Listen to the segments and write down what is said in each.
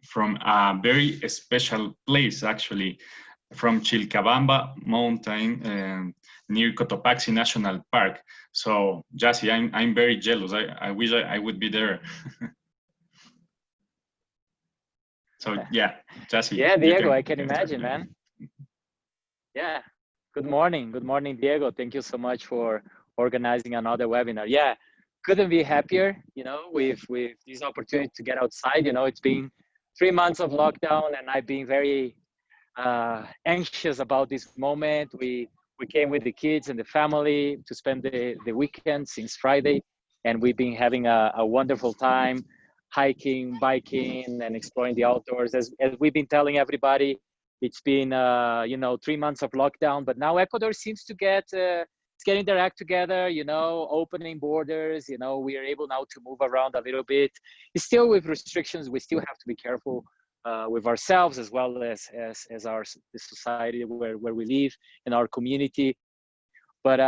from a very special place, actually, from Chilcabamba Mountain near Cotopaxi National Park. So, Jassy, I'm very jealous. I wish I would be there. So, yeah, Jassy. Yeah, Diego, I can imagine, man. Yeah. Good morning, Diego. Thank you so much for organizing another webinar. Yeah, couldn't be happier, you know, with this opportunity to get outside. You know, it's been 3 months of lockdown, and I've been very anxious about this moment. We came with the kids and the family to spend the weekend since Friday, and we've been having a wonderful time hiking, biking, and exploring the outdoors. As we've been telling everybody, it's been, you know, 3 months of lockdown, but now Ecuador seems to it's getting their act together, you know, opening borders, you know, we are able now to move around a little bit. It's still with restrictions. We still have to be careful with ourselves as well as the society where we live in our community. But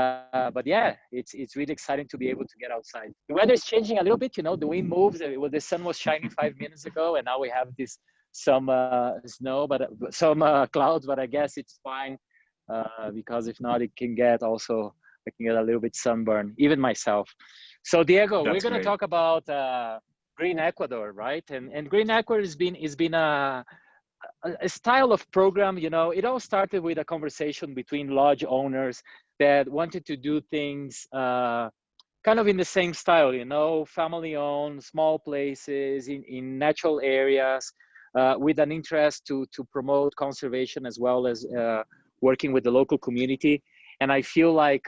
yeah, it's really exciting to be able to get outside. The weather is changing a little bit, you know, the wind moves. The sun was shining 5 minutes ago, and now we have some snow, but some clouds, but I guess it's fine because if not, I can get a little bit sunburn, even myself. So Diego, we're going to talk about Green Ecuador, right? And Green Ecuador has been a style of program. You know, it all started with a conversation between lodge owners that wanted to do things kind of in the same style, you know, family-owned, small places in natural areas, with an interest to promote conservation as well as working with the local community. And I feel like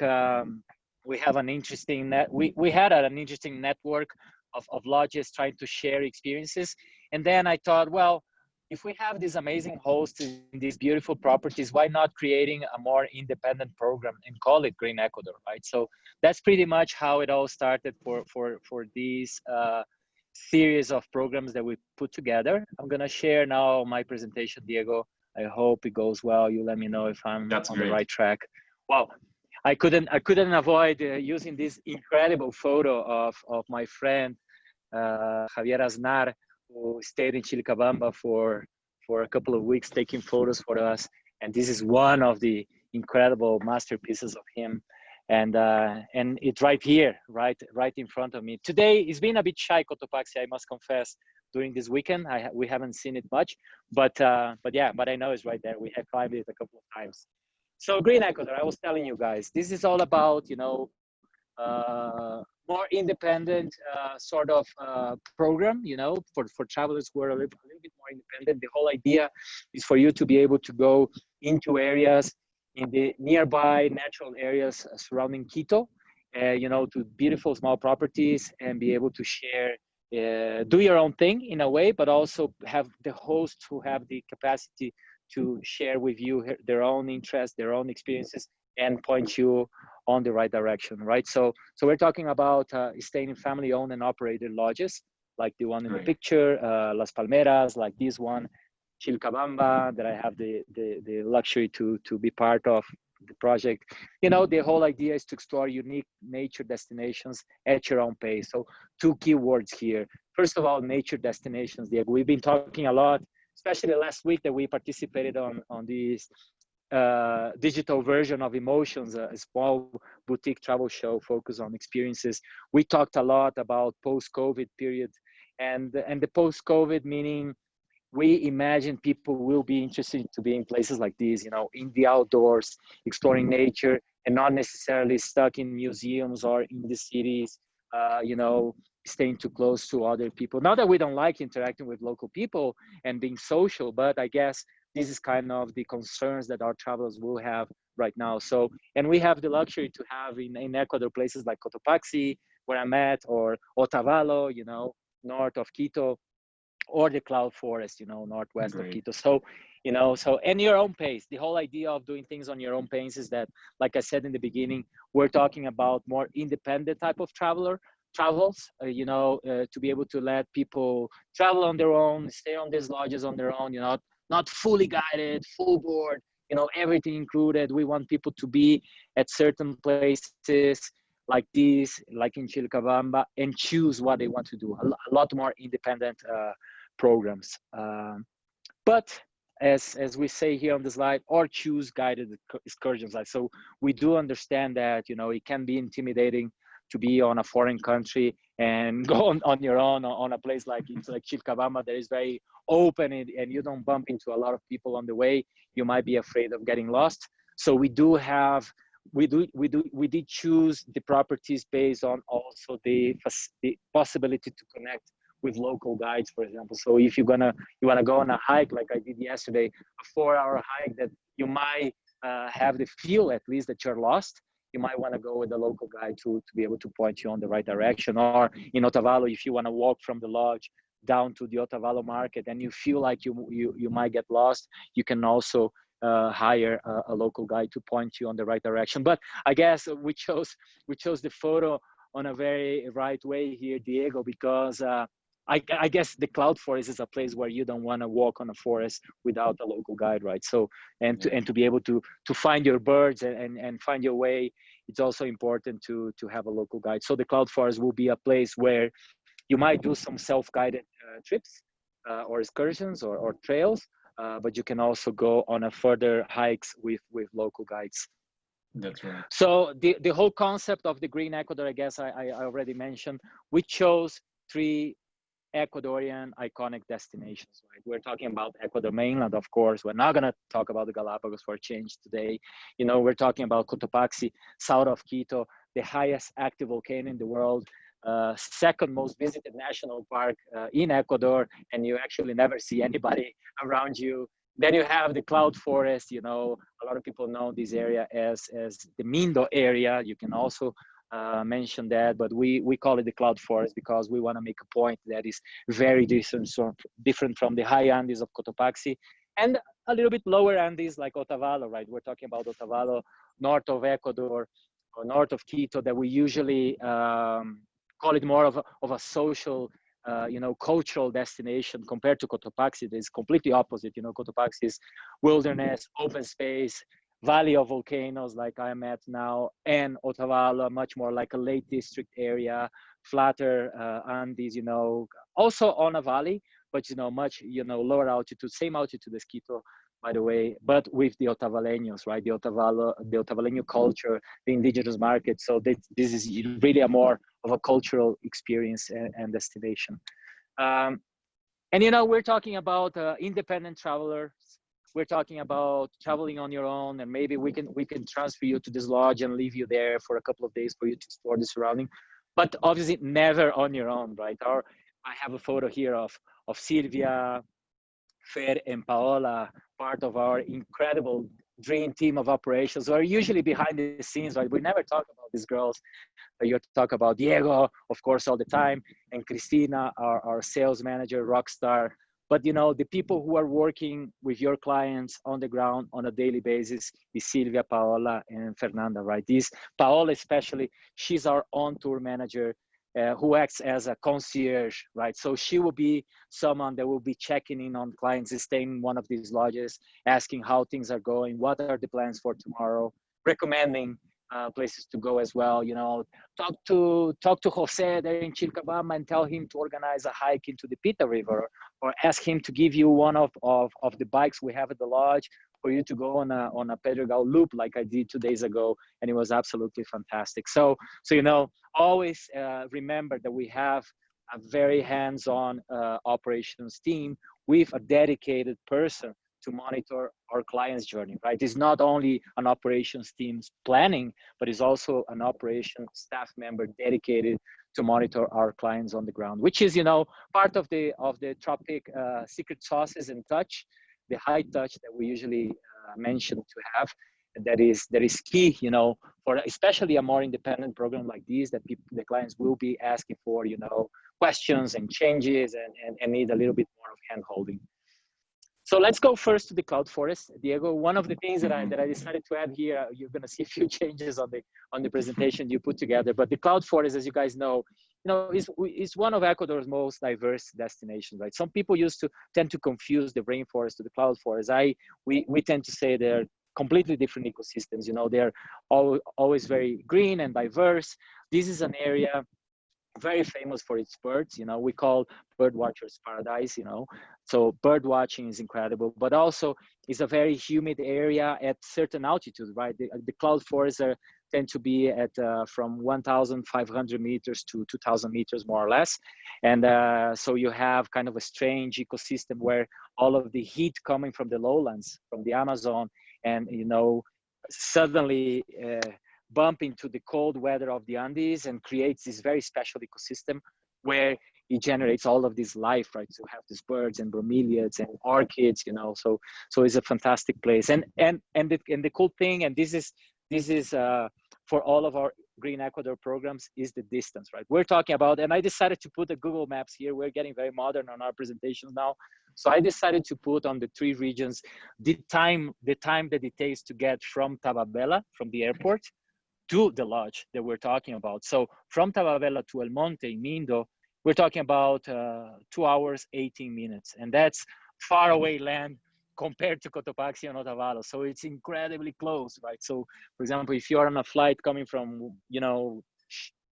we have an interesting we had an interesting network of lodges trying to share experiences. And then I thought, well, if we have these amazing hosts in these beautiful properties, why not creating a more independent program and call it Green Ecuador, right? So that's pretty much how it all started for these series of programs that we put together. I'm gonna share now my presentation, Diego. I hope it goes well. You let me know if I'm on the right track. Wow, I couldn't avoid using this incredible photo of my friend Javier Aznar, who stayed in Chilcabamba for a couple of weeks taking photos for us. And this is one of the incredible masterpieces of him. And it's right here, right in front of me. Today, it's been a bit shy, Cotopaxi, I must confess, during this weekend. We haven't seen it much, but yeah, but I know it's right there. We have climbed it a couple of times. So Green Ecuador, I was telling you guys, this is all about, you know, more independent sort of program, you know, for travelers who are a little bit more independent. The whole idea is for you to be able to go into areas in the nearby natural areas surrounding Quito, you know, to beautiful small properties and be able to share, do your own thing in a way, but also have the hosts who have the capacity to share with you their own interests, their own experiences, and point you on the right direction, right? So we're talking about staying in family-owned and operated lodges, like the one in the picture, Las Palmeras, like this one, Chilcabamba, that I have the luxury to be part of the project. You know, the whole idea is to explore unique nature destinations at your own pace. So 2 key words here. First of all, nature destinations, Diego. We've been talking a lot, especially last week that we participated on this digital version of Emotions, a small boutique travel show focused on experiences. We talked a lot about post-COVID period, and the post-COVID meaning we imagine people will be interested to be in places like these, you know, in the outdoors, exploring nature, and not necessarily stuck in museums or in the cities, you know, staying too close to other people. Not that we don't like interacting with local people and being social, but I guess this is kind of the concerns that our travelers will have right now. So, and we have the luxury to have in Ecuador places like Cotopaxi, where I'm at, or Otavalo, you know, north of Quito, or the cloud forest, you know, northwest of Quito. So, you know, so and your own pace. The whole idea of doing things on your own pace is that, like I said in the beginning, we're talking about more independent type of travels, you know, to be able to let people travel on their own, stay on these lodges on their own, you know, not fully guided, full board, you know, everything included. We want people to be at certain places like this, like in Chilcabamba, and choose what they want to do. A lot more independent programs. But as we say here on the slide, or choose guided excursions. Like, so we do understand that, you know, it can be intimidating to be on a foreign country and go on your own on a place like Chilcabamba that is very open, and you don't bump into a lot of people on the way. You might be afraid of getting lost. So we did choose the properties based on also the possibility to connect with local guides, for example. So if you wanna go on a hike like I did yesterday, a 4-hour hike that you might have the feel at least that you're lost, you might want to go with a local guide to be able to point you on the right direction. Or in Otavalo, if you want to walk from the lodge down to the Otavalo market and you feel like you might get lost, you can also hire a local guide to point you on the right direction. But I guess we chose the photo on a very right way here, Diego, because I guess the cloud forest is a place where you don't want to walk on a forest without a local guide, right? So, and to be able to find your birds and find your way, it's also important to have a local guide. So the cloud forest will be a place where you might do some self-guided trips or excursions or trails, but you can also go on a further hikes with local guides. That's right. So the whole concept of the Green Ecuador, I guess I already mentioned, we chose 3 Ecuadorian iconic destinations, right? We're talking about Ecuador mainland, of course. We're not going to talk about the Galapagos for a change today. You know, we're talking about Cotopaxi, south of Quito, the highest active volcano in the world, second most visited national park in Ecuador, and you actually never see anybody around you. Then you have the cloud forest. You know, a lot of people know this area as the Mindo area. You can also mention that, but we call it the cloud forest because we want to make a point that is very different from the high Andes of Cotopaxi and a little bit lower Andes like Otavalo, right? We're talking about Otavalo, north of Ecuador or north of Quito, that we usually call it more of a social, you know, cultural destination compared to Cotopaxi. That is completely opposite. You know, Cotopaxi is wilderness, open space, valley of volcanoes like I'm at now, and Otavalo much more like a Lake District area, flatter Andes, you know, also on a valley, but, you know, much, you know, lower altitude, same altitude as Quito, by the way, but with the Otavaleños, right? The Otavaleño culture, the indigenous market. So this is really a more of a cultural experience and destination. And, you know, we're talking about independent travelers. We're talking about traveling on your own, and maybe we can transfer you to this lodge and leave you there for a couple of days for you to explore the surrounding, but obviously never on your own, right? I have a photo here of Silvia, Fer, and Paola, part of our incredible dream team of operations. We're usually behind the scenes, right? We never talk about these girls. You talk about Diego, of course, all the time, and Cristina, our sales manager, rock star. But, you know, the people who are working with your clients on the ground on a daily basis is Silvia, Paola, and Fernanda, right? Paola especially, she's our on-tour manager who acts as a concierge, right? So she will be someone that will be checking in on clients staying in one of these lodges, asking how things are going, what are the plans for tomorrow, recommending places to go as well. You know, talk to Jose there in Chilcabamba and tell him to organize a hike into the Pita River, or ask him to give you one of the bikes we have at the lodge for you to go on a Pedregal loop like I did 2 days ago, and it was absolutely fantastic. So you know, always remember that we have a very hands-on operations team with a dedicated person to monitor our client's journey, right? It's not only an operations team's planning, but it's also an operations staff member dedicated to monitor our clients on the ground, which is, you know, part of the Tropic secret sauces and touch, the high touch that we usually mention to have. That is key, you know, for especially a more independent program like this, that the clients will be asking for, you know, questions and changes and need a little bit more of hand holding. So let's go first to the cloud forest, Diego. One of the things that I decided to add here, you're going to see a few changes on the presentation you put together. But the cloud forest, as you guys know, is one of Ecuador's most diverse destinations, right? Some people tend to confuse the rainforest to the cloud forest. We tend to say they're completely different ecosystems. You know, they're always very green and diverse. This is an area very famous for its birds. We call bird watchers paradise. So bird watching is incredible, but also it's a very humid area at certain altitude, right? The cloud forests tend to be at from 1,500 meters to 2,000 meters, more or less. And so you have kind of a strange ecosystem where all of the heat coming from the lowlands, from the Amazon, and suddenly bump into the cold weather of the Andes and creates this very special ecosystem where it generates all of this life, right? So you have these birds and bromeliads and orchids, so it's a fantastic place. And the cool thing, and this is for all of our Green Ecuador programs, is the distance, right? We're talking about, and I decided to put the Google Maps here. We're getting very modern on our presentations now. So I decided to put on the 3 regions the time that it takes to get from Tababela, from the airport, to the lodge that we're talking about. So from Tababela to El Monte, Mindo, we're talking about 2 hours, 18 minutes. And that's far away land compared to Cotopaxi and Otavalo. So it's incredibly close, right? So for example, if you're on a flight coming from,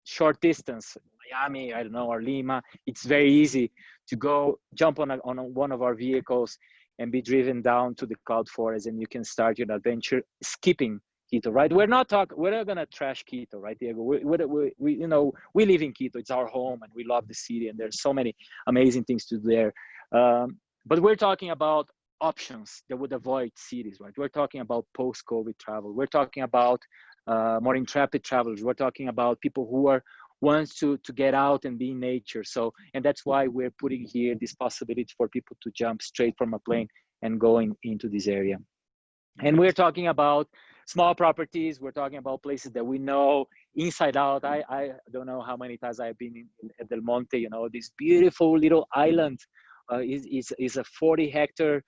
short distance, Miami, I don't know, or Lima, it's very easy to go jump on one of our vehicles and be driven down to the cloud forest, and you can start your adventure skipping Quito, right? We're not gonna trash Quito, right, Diego? We live in Quito. It's our home, and we love the city, and there's so many amazing things to do there. But we're talking about options that would avoid cities, right? We're talking about post-COVID travel. We're talking about more intrepid travelers. We're talking about people who wants to get out and be in nature. So, and that's why we're putting here this possibility for people to jump straight from a plane and going into this area. And we're talking about small properties. We're talking about places that we know inside out. I don't know how many times I've been at Del Monte. This beautiful little island is a 40-hectare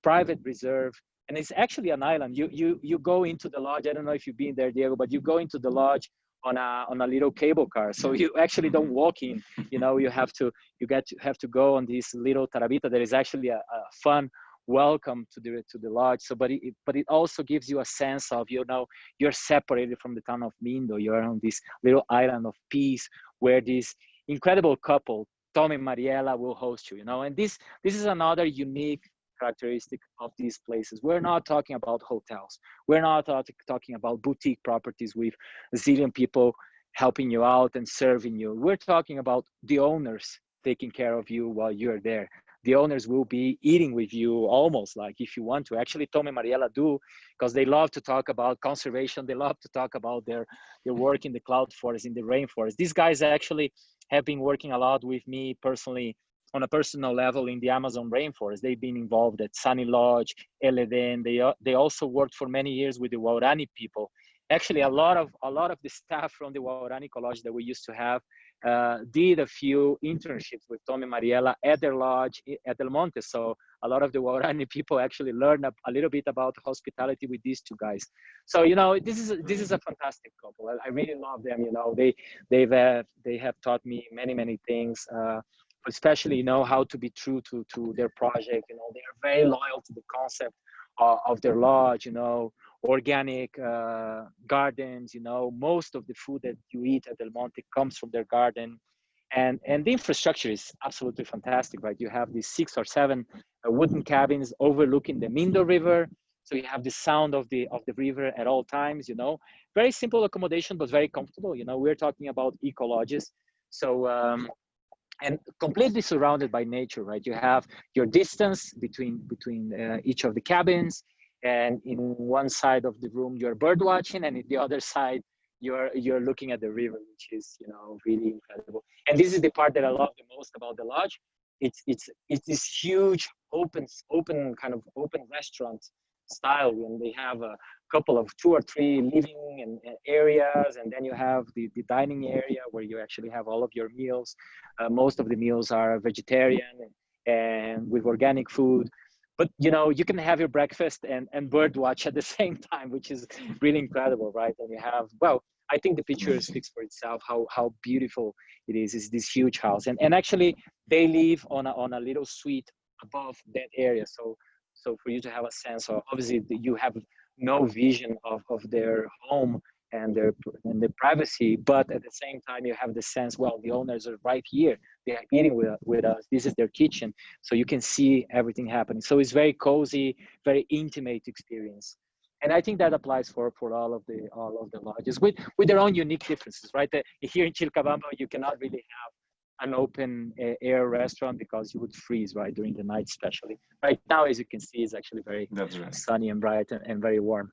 private reserve, and it's actually an island. You go into the lodge. I don't know if you've been there, Diego, but you go into the lodge on a little cable car. So you actually don't walk in. You have to go on this little tarabita. That is actually a fun welcome to the lodge. So but it also gives you a sense of you're separated from the town of Mindo. You're on this little island of peace where this incredible couple, Tom and Mariela, will host you. And this is another unique characteristic of these places. We're not talking about hotels. We're not talking about boutique properties with a zillion people helping you out and serving you. We're talking about the owners taking care of you while you're there. The owners will be eating with you almost like if you want to. Actually, Tom and Mariela do, because they love to talk about conservation. They love to talk about their work in the cloud forest, in the rainforest. These guys actually have been working a lot with me personally on a personal level in the Amazon rainforest. They've been involved at Sunny Lodge, El Eden. They also worked for many years with the Waorani people. Actually, a lot of the staff from the Waorani Lodge that we used to have did a few internships with Tom and Mariela at their lodge at El Monte. So a lot of the Waorani people actually learned a little bit about hospitality with these two guys. So this is a fantastic couple. I really love them. They have taught me many things. Especially how to be true to their project. They are very loyal to the concept of their lodge. Organic gardens. Most of the food that you eat at Del Monte comes from their garden, and the infrastructure is absolutely fantastic, right? You have these 6 or 7 wooden cabins overlooking the Mindo River, so you have the sound of the river at all times. Very simple accommodation, but very comfortable. We're talking about Ecolodges, so. And completely surrounded by nature, right? You have your distance between each of the cabins, and in one side of the room you're bird watching, and in the other side you're looking at the river, which is really incredible. And this is the part that I love the most about the lodge. It's this huge open restaurant style, when they have a couple of 2 or 3 living areas, and then you have the dining area where you actually have all of your meals. Most of the meals are vegetarian and with organic food, but you can have your breakfast and bird watch at the same time, which is really incredible, right? And you have, I think the picture speaks for itself, how beautiful it is. It's this huge house, and actually they live on a little suite above that area. So for you to have a sense of, obviously you have no vision of their home and their privacy, but at the same time you have the sense, well, the owners are right here, they are eating with us, this is their kitchen, so you can see everything happening. So it's very cozy, very intimate experience. And I think that applies for all of the lodges with their own unique differences, right? Here in Chilcabamba, you cannot really have an open air restaurant because you would freeze, right, during the night, especially. Right now, as you can see, it's actually very sunny and bright and very warm.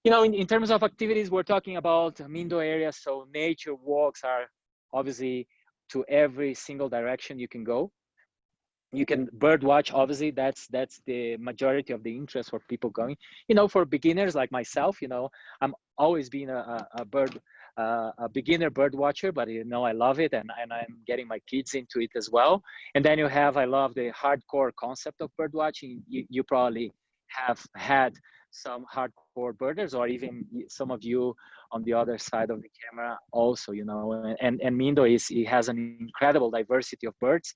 You know, in terms of activities, we're talking about Mindo area, so nature walks are obviously to every single direction you can go. You can bird watch, obviously that's the majority of the interest for people going. You know, for beginners like myself, you know, I'm always been a beginner bird watcher, but you know, I love it, and I'm getting my kids into it as well. And then you have, I love the hardcore concept of bird watching. You probably have had some hardcore birders, or even some of you on the other side of the camera also, you know. And Mindo it has an incredible diversity of birds.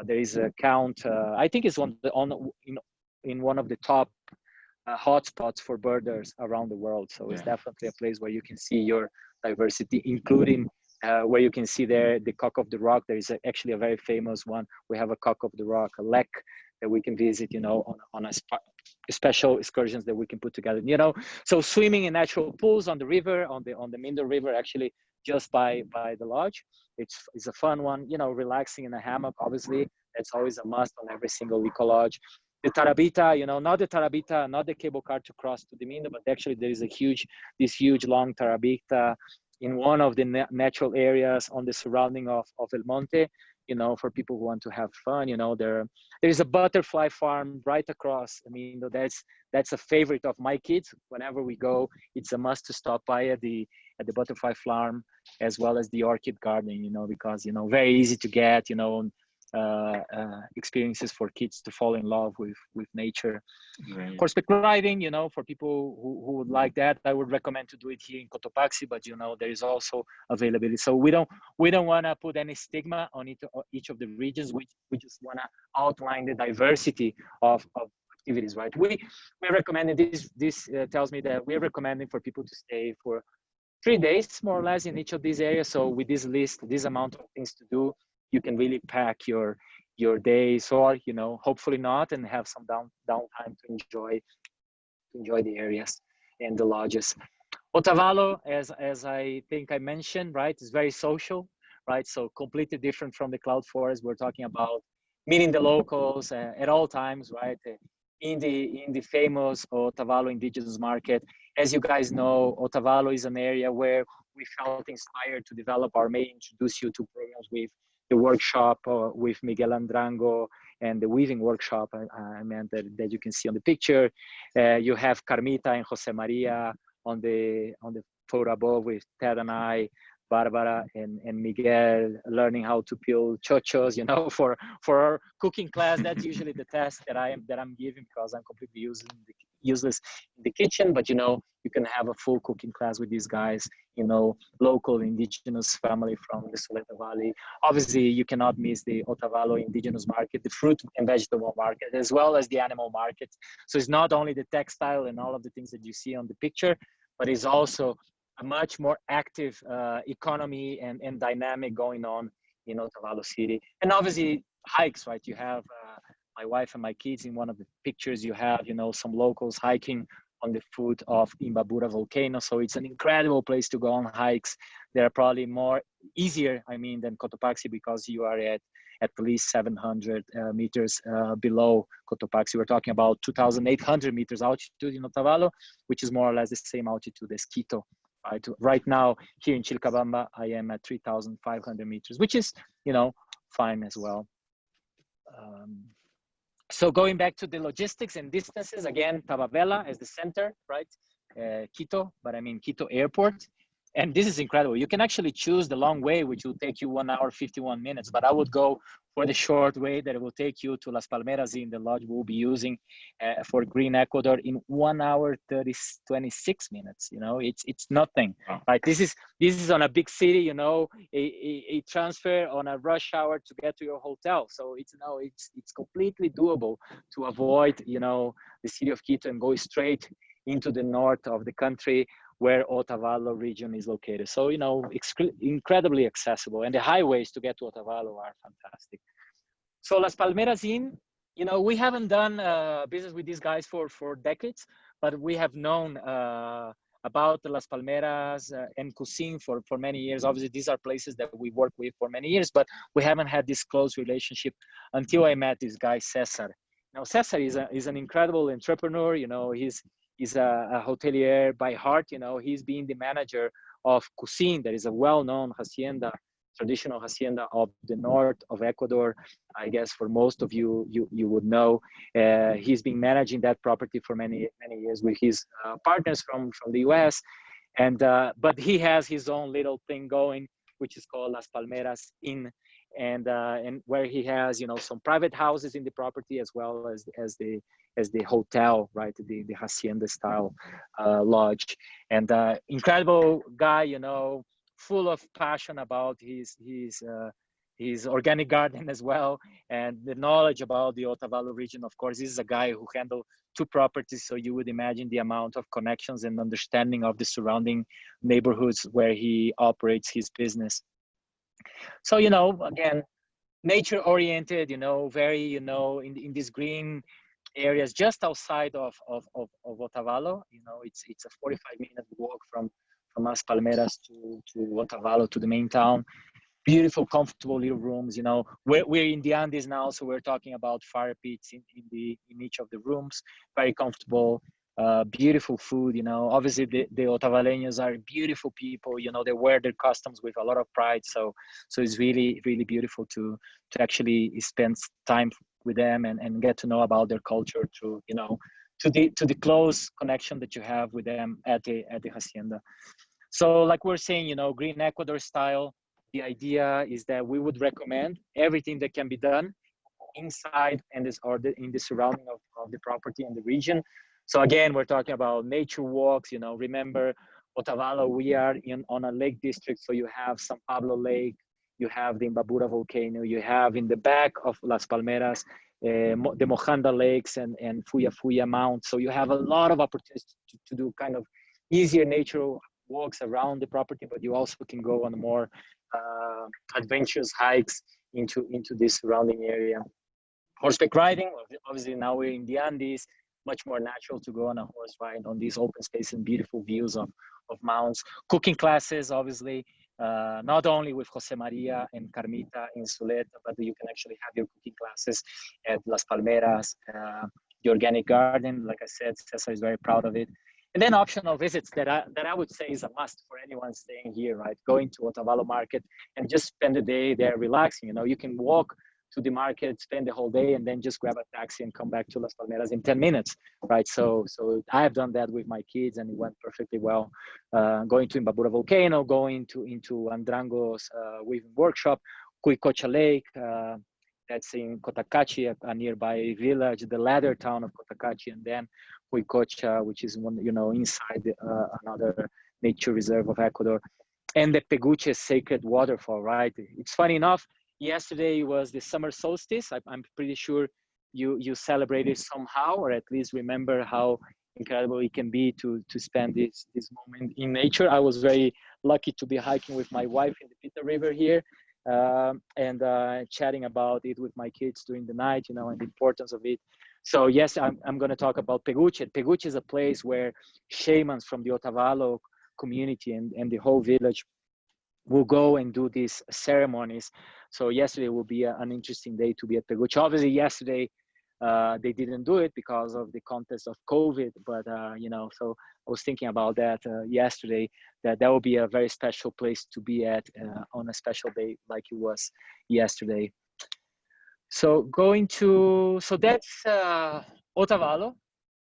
There is a count, I think it's in one of the top hotspots for birders around the world. So it's definitely a place where you can see your diversity, including where you can see there the cock of the rock. There is actually a very famous one. We have a cock of the rock, a lek, that we can visit, you know, on a special excursions that we can put together, you know. So swimming in natural pools on the river, on the Mindo River, actually just by the lodge. It's a fun one, you know, relaxing in a hammock, obviously. That's always a must on every single eco lodge. The Tarabita, you know, not the Tarabita, not the cable car to cross to the Mindo, but actually there is this huge long Tarabita in one of the natural areas on the surrounding of El Monte, you know, for people who want to have fun. You know, there's a butterfly farm right across. I mean, that's a favorite of my kids. Whenever we go, it's a must to stop by at the butterfly farm, as well as the orchid garden, you know, because, you know, very easy to get, you know, experiences for kids to fall in love with nature. Right. Horseback riding, you know, for people who would like that, I would recommend to do it here in Cotopaxi, but you know, there is also availability. So we don't want to put any stigma on each of the regions. We just want to outline the diversity of activities, right? We're recommending this tells me that we're recommending for people to stay for 3 days more or less in each of these areas. So with this list, this amount of things to do, you can really pack your days, or, you know, hopefully not, and have some downtime to enjoy the areas and the lodges. Otavalo, as I think I mentioned, right, is very social, right? So completely different from the cloud forest. We're talking about meeting the locals at all times, right? In the famous Otavalo Indigenous Market. As you guys know, Otavalo is an area where we felt inspired to develop our may introduce you to programs with the workshop with Miguel Andrango and the weaving workshop I meant that you can see on the picture. You have Carmita and Jose Maria on the photo above with Ted and I, Barbara and Miguel learning how to peel chochos, you know, for our cooking class. That's usually the task that I'm giving, because I'm completely useless in the kitchen. But you know, you can have a full cooking class with these guys, you know, local indigenous family from the Soleta Valley. Obviously, you cannot miss the Otavalo Indigenous Market, the fruit and vegetable market, as well as the animal market. So it's not only the textile and all of the things that you see on the picture, but it's also a much more active economy and dynamic going on in Otavalo City. And obviously hikes, right? You have my wife and my kids in one of the pictures. You have, you know, some locals hiking on the foot of Imbabura volcano. So it's an incredible place to go on hikes. They're probably more easier, I mean, than Cotopaxi, because you are at least 700 meters below Cotopaxi. We're talking about 2,800 meters altitude in Otavalo, which is more or less the same altitude as Quito. Right now, here in Chilcabamba, I am at 3,500 meters, which is, you know, fine as well. So going back to the logistics and distances, again, Tababela as the center, right? Quito, but I mean Quito Airport. And this is incredible. You can actually choose the long way, which will take you 1 hour, 51 minutes, but I would go for the short way that it will take you to Las Palmeras in the lodge we'll be using for Green Ecuador in 1 hour, 26 minutes. You know, it's nothing, right? This is on a big city, you know, a transfer on a rush hour to get to your hotel. So it's completely doable to avoid, you know, the city of Quito and go straight into the north of the country where Otavalo region is located. So, you know, incredibly accessible, and the highways to get to Otavalo are fantastic. So Las Palmeras Inn, you know, we haven't done business with these guys for decades, but we have known about Las Palmeras and Cuisine for many years. Obviously, these are places that we work with for many years, but we haven't had this close relationship until I met this guy, Cesar. Now, Cesar is an incredible entrepreneur. You know, he's a hotelier by heart. You know, he's been the manager of Cuisine, that is a well-known hacienda, traditional hacienda of the north of Ecuador. I guess for most of you, you would know. He's been managing that property for many years with his partners from the US, and but he has his own little thing going, which is called Las Palmeras Inn, and where he has, you know, some private houses in the property as well as the hotel, right? The hacienda style lodge, and incredible guy, you know, full of passion about his organic garden as well, and the knowledge about the Otavalo region. Of course, this is a guy who handled 2 properties, so you would imagine the amount of connections and understanding of the surrounding neighborhoods where he operates his business. So, you know, again, nature oriented, you know, very, you know, in these green areas just outside of Otavalo. You know, it's a 45-minute walk from Las Palmeras to Otavalo, to the main town. Beautiful, comfortable little rooms. You know, we're in the Andes now, so we're talking about fire pits in each of the rooms. Very comfortable. Beautiful food. You know, obviously the Otavaleños are beautiful people. You know, they wear their customs with a lot of pride. So it's really beautiful to actually spend time with them and get to know about their culture through, you know, to the close connection that you have with them at the hacienda. So like we're saying, you know, Green Ecuador style, the idea is that we would recommend everything that can be done inside and in the surrounding of the property and the region. So again, we're talking about nature walks. You know, remember Otavalo, we are on a lake district, so you have San Pablo Lake, you have the Imbabura volcano, you have in the back of Las Palmeras the Mojanda Lakes and Fuya Mount. So you have a lot of opportunities to do kind of easier nature walks around the property, but you also can go on more adventurous hikes into this surrounding area. Horseback riding, obviously now we're in the Andes, much more natural to go on a horse ride on these open space and beautiful views of mounts. Cooking classes, obviously, not only with Jose Maria and Carmita in Suleta, but you can actually have your cooking classes at Las Palmeras, the organic garden. Like I said, Cesar is very proud of it. And then optional visits that I would say is a must for anyone staying here, right? Going to Otavalo market and just spend the day there relaxing. You know, you can walk to the market, spend the whole day, and then just grab a taxi and come back to Las Palmeras in 10 minutes, right? So I have done that with my kids and it went perfectly well. Going to Imbabura Volcano, going into Andrango's weaving workshop, Cuicocha Lake, that's in Cotacachi, a nearby village, the latter town of Cotacachi, and then Cuicocha, which is one, you know, inside another nature reserve of Ecuador, and the Peguche sacred waterfall, right? It's funny enough, yesterday was the summer solstice. I'm pretty sure you celebrated somehow, or at least remember how incredible it can be to spend this moment in nature. I was very lucky to be hiking with my wife in the Pita River here, and chatting about it with my kids during the night, you know, and the importance of it. So yes, I'm going to talk about Peguche. Peguche is a place where shamans from the Otavalo community and the whole village will go and do these ceremonies. So yesterday will be an interesting day to be at Peguche. Obviously yesterday they didn't do it because of the context of COVID, but you know, so I was thinking about that yesterday, that will be a very special place to be at on a special day like it was yesterday. So that's Otavalo,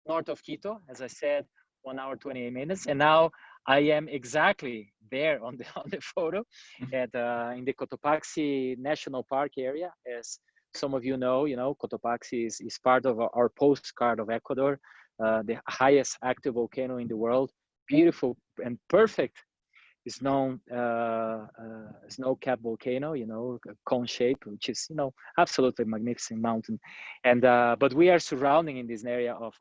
north of Quito, as I said, 1 hour, 28 minutes. And now I am exactly there on the photo at in the Cotopaxi National Park area. As some of you know, Cotopaxi is part of our postcard of Ecuador, the highest active volcano in the world. Beautiful and perfect snow-capped volcano, you know, cone shape, which is, you know, absolutely magnificent mountain. And but we are surrounding in this area of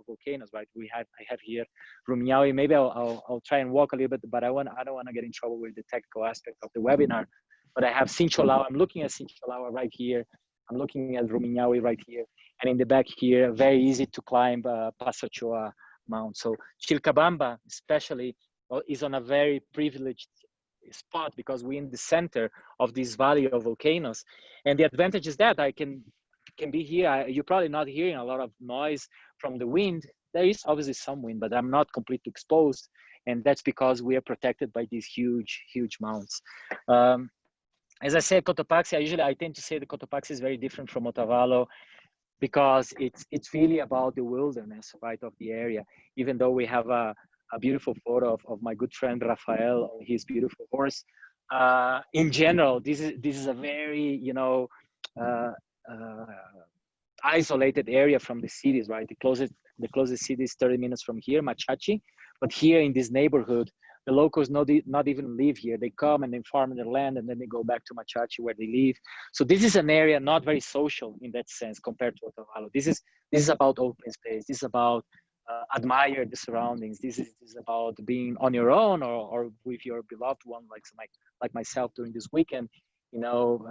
volcanoes, right? I have here Rumiñahui. Maybe I'll try and walk a little bit, but I don't want to get in trouble with the technical aspect of the webinar. But I have Sincholao. I'm looking at Sincholao right here. I'm looking at Rumiñahui right here, and in the back here, very easy to climb Pasochoa Mount. So Chilcabamba, especially, is on a very privileged spot because we're in the center of this valley of volcanoes, and the advantage is that I can be here. You're probably not hearing a lot of noise from the wind. There is obviously some wind, but I'm not completely exposed, and that's because we are protected by these huge mounts. As I said, Cotopaxi, I tend to say the Cotopaxi is very different from Otavalo because it's really about the wilderness, right, of the area. Even though we have a beautiful photo of my good friend Rafael on his beautiful horse. In general, this is a very, you know, isolated area from the cities, right? The closest city is 30 minutes from here, Machachi. But here in this neighborhood, the locals not even live here. They come and they farm their land and then they go back to Machachi where they live. So this is an area not very social in that sense compared to Otavalo. This is about open space. This is about admire the surroundings. This is about being on your own or with your beloved one, like myself during this weekend. You know,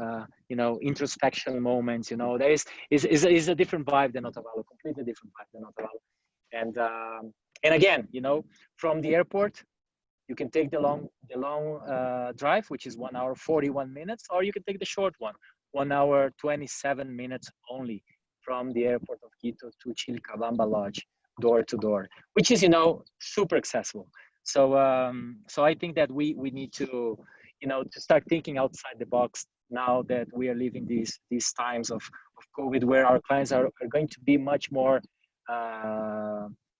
introspection moments. You know, there is a different vibe than Otavalo, completely different vibe than Otavalo. And again, you know, from the airport, you can take the long drive, which is 1 hour 41 minutes, or you can take the short one, 1 hour 27 minutes only from the airport of Quito to Chilcabamba Lodge, door to door, which is, you know, super accessible. So so I think that we need to, you know, to start thinking outside the box now that we are living these times of COVID, where our clients are going to be much more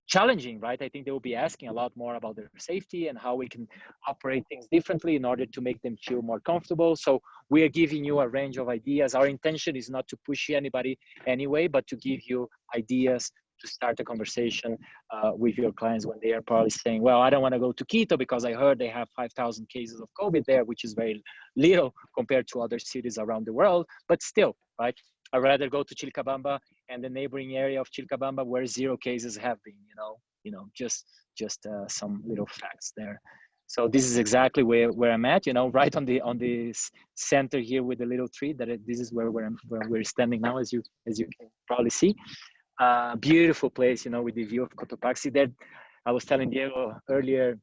challenging, right? I think they will be asking a lot more about their safety and how we can operate things differently in order to make them feel more comfortable. So we are giving you a range of ideas. Our intention is not to push anybody anyway, but to give you ideas to start a conversation with your clients when they are probably saying, well, I don't want to go to Quito because I heard they have 5,000 cases of COVID there, which is very little compared to other cities around the world, but still, right? I'd rather go to Chilcabamba and the neighboring area of Chilcabamba where 0 cases have been, you know, just some little facts there. So this is exactly where I'm at, you know, right on the center here with the little tree. This is where we're standing now, as you can probably see. Beautiful place, you know, with the view of Cotopaxi. That I was telling Diego earlier,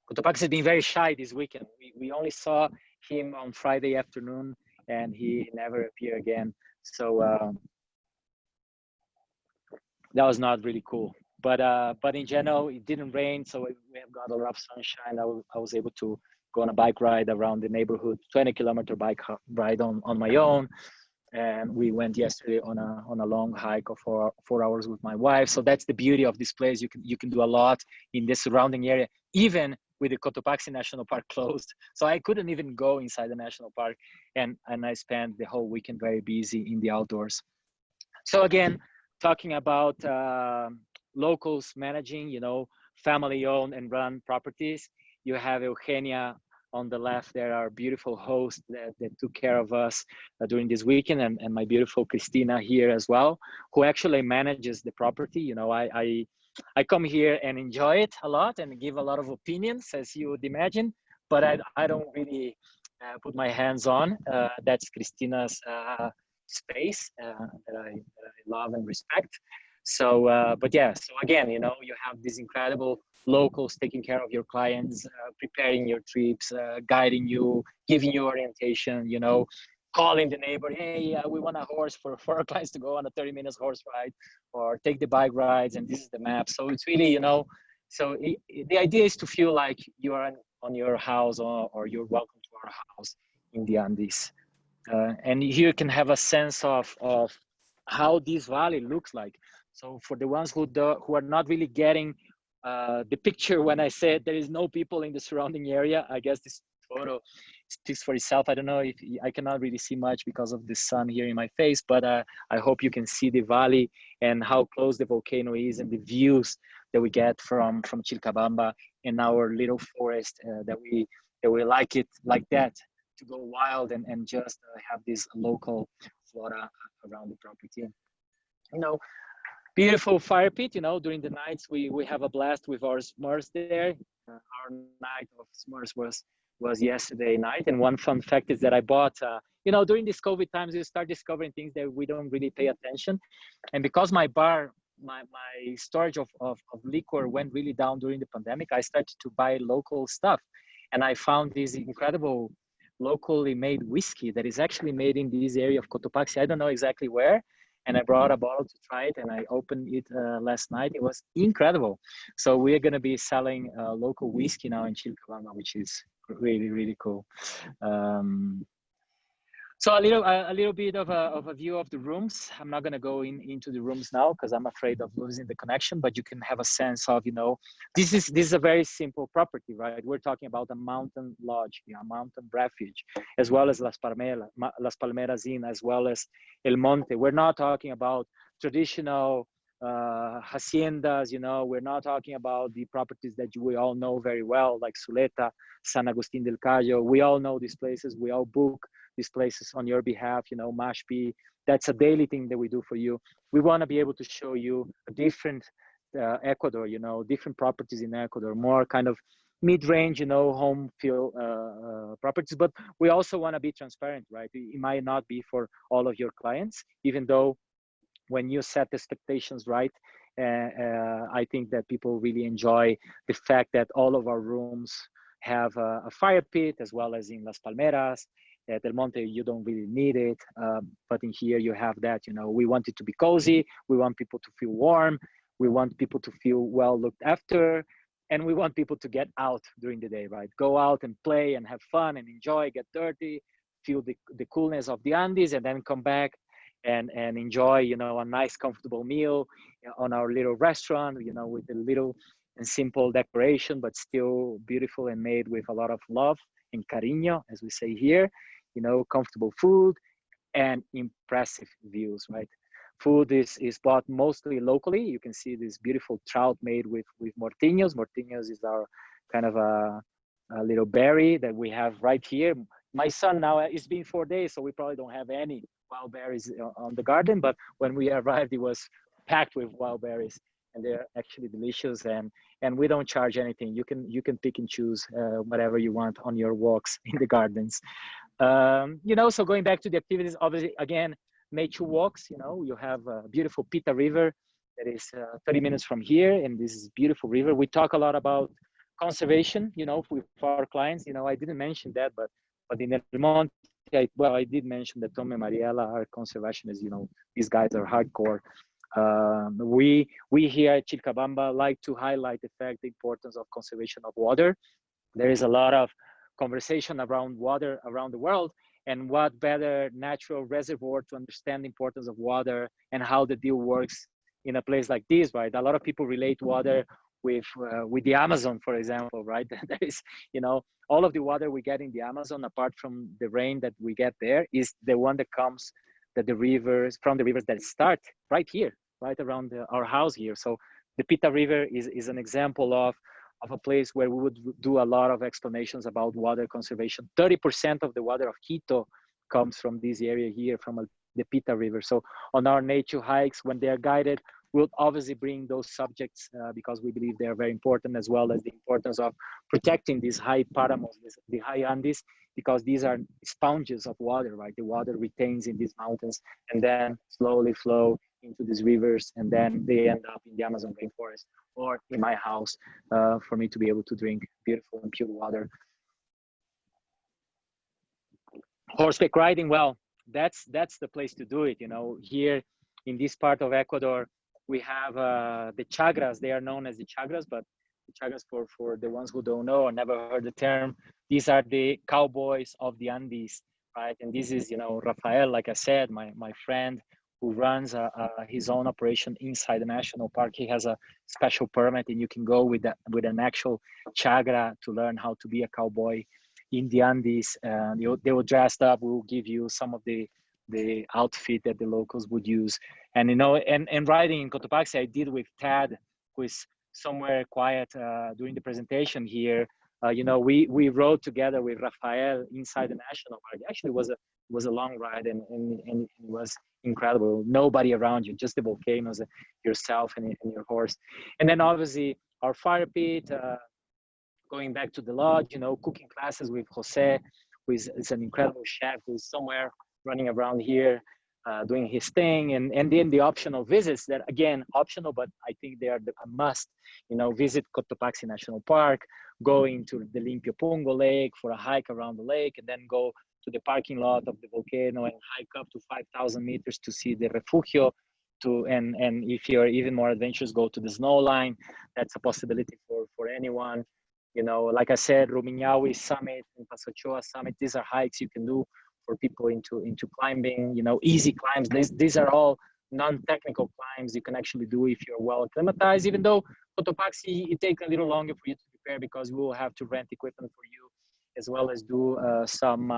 Cotopaxi has been very shy this weekend. We only saw him on Friday afternoon, and he never appeared again. So that was not really cool. But in general, it didn't rain, so we have got a lot of sunshine. I was able to go on a bike ride around the neighborhood, 20-kilometer bike ride on my own. And we went yesterday on a long hike of 4 hours with my wife. So that's the beauty of this place. You can do a lot in the surrounding area, even with the Cotopaxi National Park closed. So I couldn't even go inside the national park, and I spent the whole weekend very busy in the outdoors. So again, talking about locals managing, you know, family-owned and run properties. You have Eugenia on the left there, our beautiful host that took care of us during this weekend, and my beautiful Cristina here as well, who actually manages the property. You know, I come here and enjoy it a lot and give a lot of opinions, as you would imagine, but I don't really put my hands on. That's Cristina's space that I love and respect. So, but yeah, so again, you know, you have these incredible locals taking care of your clients, preparing your trips, guiding you, giving you orientation, you know, calling the neighbor, hey, we want a horse for our clients to go on a 30-minute horse ride or take the bike rides, and this is the map. So it's really, you know, so the idea is to feel like you are on your house or you're welcome to our house in the Andes. And here you can have a sense of how this valley looks like. So for the ones who are not really getting the picture when I said there is no people in the surrounding area, I guess this photo speaks for itself. I don't know if I cannot really see much because of the sun here in my face, but I hope you can see the valley and how close the volcano is and the views that we get from Chilcabamba in our little forest that we like it like that, to go wild and just have this local flora around the property. You know, beautiful fire pit. You know, during the nights we have a blast with our s'mores there. Our night of s'mores was yesterday night. And one fun fact is that I bought, you know, during these COVID times, you start discovering things that we don't really pay attention. And because my bar, my storage of liquor went really down during the pandemic, I started to buy local stuff. And I found this incredible locally made whiskey that is actually made in this area of Cotopaxi. I don't know exactly where. And I brought a bottle to try it, and I opened it last night. It was incredible. So we're going to be selling local whiskey now in Chilcabamba, which is really, really cool. So a little bit of a view of the rooms. I'm not going to go into the rooms now because I'm afraid of losing the connection, but you can have a sense of, you know, this is a very simple property, right? We're talking about a mountain lodge, a mountain refuge, as well as Las Palmeras Inn, as well as El Monte. We're not talking about traditional haciendas, you know. We're not talking about the properties that we all know very well, like Zuleta, San Agustin del Cayo. We all know these places. We all book these places on your behalf, you know, Mashpi. That's a daily thing that we do for you. We want to be able to show you a different Ecuador, you know, different properties in Ecuador, more kind of mid-range, you know, home feel properties. But we also want to be transparent, right? It might not be for all of your clients, even though when you set expectations right, I think that people really enjoy the fact that all of our rooms have a fire pit, as well as in Las Palmeras. At El Monte, you don't really need it, but in here you have that. You know, we want it to be cozy. We want people to feel warm. We want people to feel well looked after, and we want people to get out during the day, right? Go out and play and have fun and enjoy, get dirty, feel the coolness of the Andes, and then come back and enjoy, you know, a nice, comfortable meal on our little restaurant, you know, with a little and simple decoration, but still beautiful and made with a lot of love and cariño, as we say here. You know, comfortable food and impressive views, right? Food is bought mostly locally. You can see this beautiful trout made with mortiños. Mortiños is our kind of a little berry that we have right here. My son, now it's been 4 days, so we probably don't have any wild berries on the garden, but when we arrived, it was packed with wild berries, and they're actually delicious. And we don't charge anything. You can pick and choose whatever you want on your walks in the gardens. You know, so going back to the activities, obviously, again, nature walks. You know, you have a beautiful Pita River that is 30 minutes from here, and this is beautiful river. We talk a lot about conservation, you know, with our clients. You know, I didn't mention that, but in El Monte, I did mention that Tom and Mariela are conservationists. You know, these guys are hardcore. We here at Chilcabamba like to highlight the importance of conservation of water. There is a lot of conversation around water around the world, and what better natural reservoir to understand the importance of water and how the deal works in a place like this, right? A lot of people relate water with the Amazon, for example, right? That is, you know, all of the water we get in the Amazon, apart from the rain that we get there, is the one that comes from the rivers that start right here, right around our house here. So the Pita River is an example of a place where we would do a lot of explanations about water conservation. 30% of the water of Quito comes from this area here, from the Pita River. So on our nature hikes, when they are guided, we'll obviously bring those subjects because we believe they are very important, as well as the importance of protecting these high paramos, the high Andes, because these are sponges of water, right? The water retains in these mountains and then slowly flow into these rivers, and then they end up in the Amazon rainforest or in my house for me to be able to drink beautiful and pure water. Horseback riding, well, that's the place to do it. You know, here in this part of Ecuador, we have the chagras. They are known as the chagras, but the chagras, for the ones who don't know or never heard the term, these are the cowboys of the Andes, right? And this is, you know, Rafael, like I said, my friend, who runs his own operation inside the national park. He has a special permit, and you can go with an actual chagra to learn how to be a cowboy in the Andes. They will dress up. We will give you some of the outfit that the locals would use. And, you know, and riding in Cotopaxi, I did with Tad, who is somewhere quiet during the presentation here. You know, we rode together with Rafael inside the national park. Actually, it was a long ride, and it was incredible. Nobody around you, just the volcanoes, yourself and your horse. And then obviously our fire pit, going back to the lodge, you know, cooking classes with Jose, who is an incredible chef who's somewhere running around here, doing his thing. And then the optional visits that, again, optional, but I think they are a must, you know, visit Cotopaxi National Park, going to the Limpio Pungo Lake for a hike around the lake, and then go to the parking lot of the volcano and hike up to 5,000 meters to see the refugio. And if you're even more adventurous, go to the snow line. That's a possibility for anyone. You know, like I said, Rumiñahui Summit and Pasochoa Summit, these are hikes you can do for people into climbing, you know, easy climbs. These are all non-technical climbs you can actually do if you're well acclimatized, even though Cotopaxi, it takes a little longer for you to prepare because we will have to rent equipment for you, as well as do some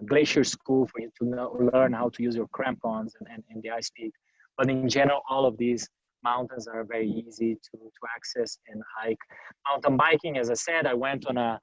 glacier school for you to learn how to use your crampons and the ice pick. But in general, all of these mountains are very easy to access and hike. Mountain biking, as I said, I went on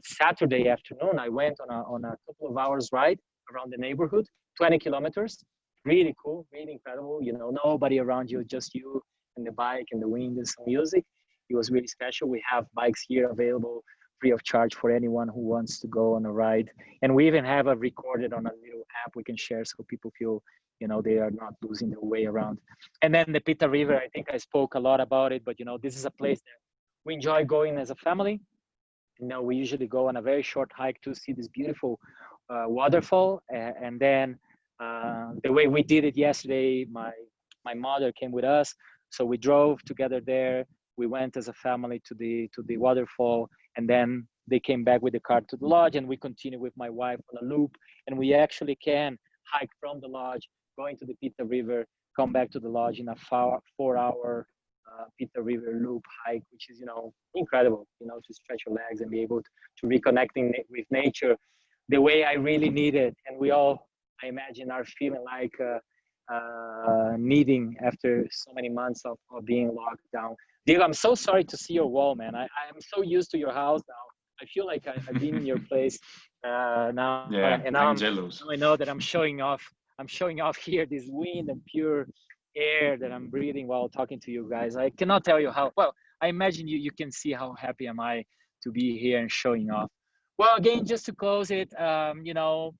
Saturday afternoon. I went on a couple of hours ride around the neighborhood, 20 kilometers. Really cool, really incredible. You know, nobody around you, just you and the bike and the wind and some music. It was really special. We have bikes here available free of charge for anyone who wants to go on a ride. And we even have a recorded on a little app we can share so people feel, you know, they are not losing their way around. And then the Pita River, I think I spoke a lot about it, but, you know, this is a place that we enjoy going as a family. You know, we usually go on a very short hike to see this beautiful waterfall. And then the way we did it yesterday, my mother came with us. So we drove together there. We went as a family to the waterfall, and then they came back with the car to the lodge, and we continued with my wife on a loop. And we actually can hike from the lodge, going to the Pita River, come back to the lodge in a 4-hour Pita River loop hike, which is, you know, incredible, you know, to stretch your legs and be able to reconnecting with nature the way I really need it. And we all, I imagine, are feeling like needing after so many months of being locked down. Diego, I'm so sorry to see your wall, man. I'm so used to your house now. I feel like I've been in your place now. Yeah, and I'm jealous. I know that I'm showing off here this wind and pure air that I'm breathing while talking to you guys. I cannot tell you how well. I imagine you can see how happy am I to be here and showing off. Well, again, just to close it, you know,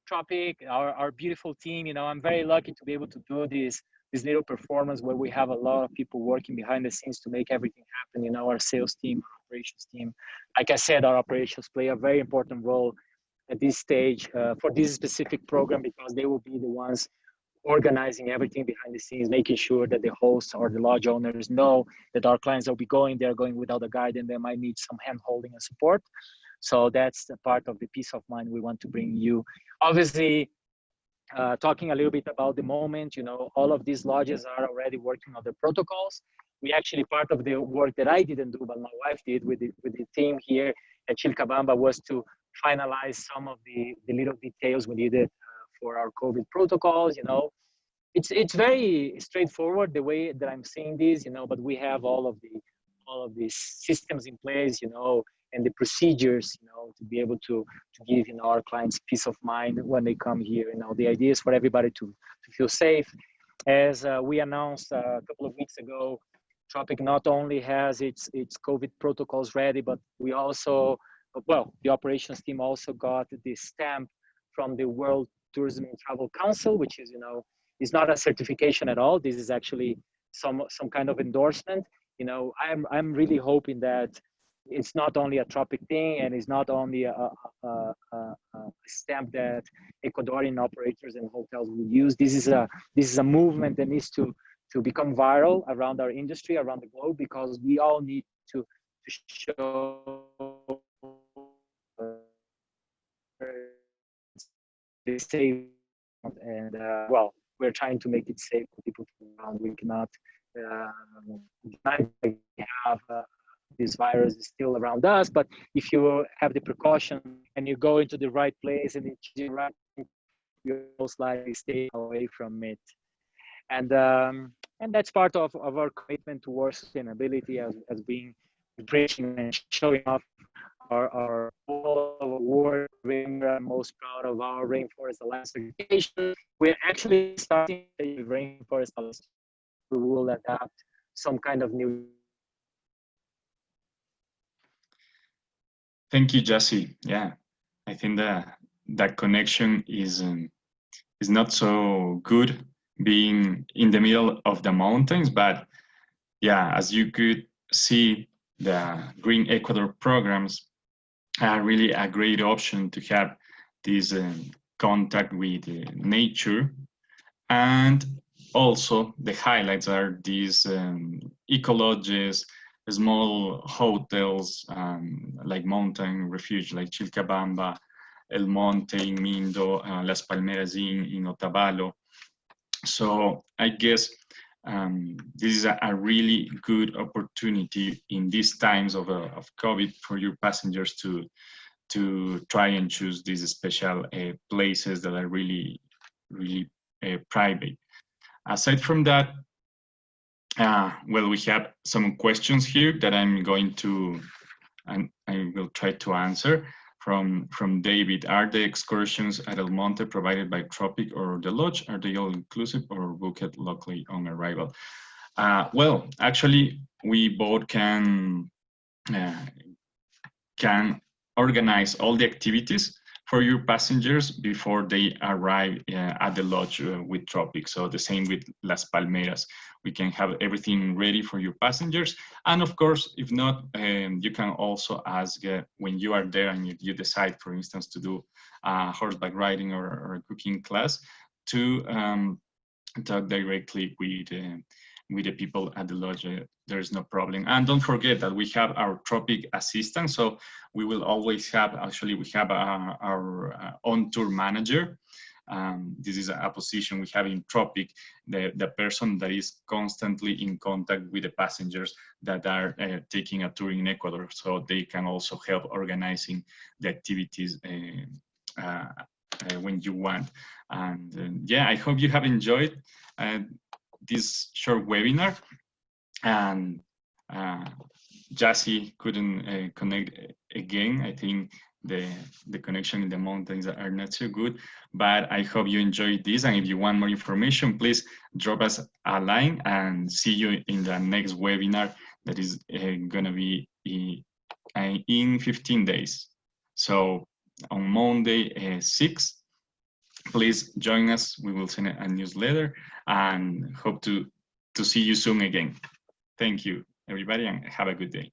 Tropic, our beautiful team, you know, I'm very lucky to be able to do this little performance where we have a lot of people working behind the scenes to make everything happen. You know, our sales team, our operations team. Like I said, our operations play a very important role at this stage for this specific program, because they will be the ones organizing everything behind the scenes, making sure that the hosts or the lodge owners know that our clients will be going, they're going without a guide, and they might need some hand holding and support. So that's the part of the peace of mind we want to bring you. Obviously, talking a little bit about the moment, you know, all of these lodges are already working on the protocols. We actually, part of the work that I didn't do, but my wife did with the team here at Chilcabamba, was to finalize some of the little details we needed for our COVID protocols. You know, it's very straightforward the way that I'm seeing this, you know, but we have all of these systems in place, you know, and the procedures, you know, to be able to give, you know, our clients peace of mind when they come here. You know, the idea is for everybody to feel safe. As we announced a couple of weeks ago, Tropic not only has its COVID protocols ready, but we also, well, the operations team also got the stamp from the World Tourism and Travel Council, which is, you know, is not a certification at all. This is actually some kind of endorsement. You know, I'm really hoping that it's not only a Tropic thing, and it's not only a stamp that Ecuadorian operators and hotels will use. This is a movement that needs to become viral around our industry, around the globe, because we all need to show the safe. And well, we're trying to make it safe for people to go around. We cannot deny that we have this virus is still around us, but if you have the precaution and you go into the right place and it's the right, you'll most likely stay away from it. And And that's part of our commitment towards sustainability, as being preaching and showing off our all of our work. Remember, I'm most proud of our rainforest alliance certification. We're actually starting with rainforest alliance. We will adapt some kind of new. Thank you, Jassi. Yeah, I think that connection is not so good being in the middle of the mountains, but yeah, as you could see, the Green Ecuador programs are really a great option to have this contact with nature. And also the highlights are these ecolodges, small hotels, like mountain refuge, like Chilcabamba, El Monte in Mindo, Las Palmeras in Otavalo. So I guess this is a really good opportunity in these times of COVID for your passengers to try and choose these special places that are really private. Aside from that, well, we have some questions here that I'm going to, and I will try to answer from David. Are the excursions at El Monte provided by Tropic or the lodge? Are they all inclusive or booked locally on arrival? Well, actually, we both can organize all the activities for your passengers before they arrive at the lodge with Tropic. So the same with Las Palmeras. We can have everything ready for your passengers. And of course, if not, you can also ask when you are there and you decide, for instance, to do horseback riding or a cooking class, to talk directly with the people at the lodge. There's no problem. And don't forget that we have our Tropic assistant. So we will always have, actually, we have our own tour manager. This is a position we have in Tropic, the person that is constantly in contact with the passengers that are taking a tour in Ecuador. So they can also help organizing the activities when you want. And yeah, I hope you have enjoyed this short webinar. And Jassi couldn't connect again. I think the connection in the mountains are not so good, but I hope you enjoyed this. And if you want more information, please drop us a line, and see you in the next webinar that is gonna be in 15 days. So on Monday 6, please join us. We will send a newsletter and hope to see you soon again. Thank you, everybody, and have a good day.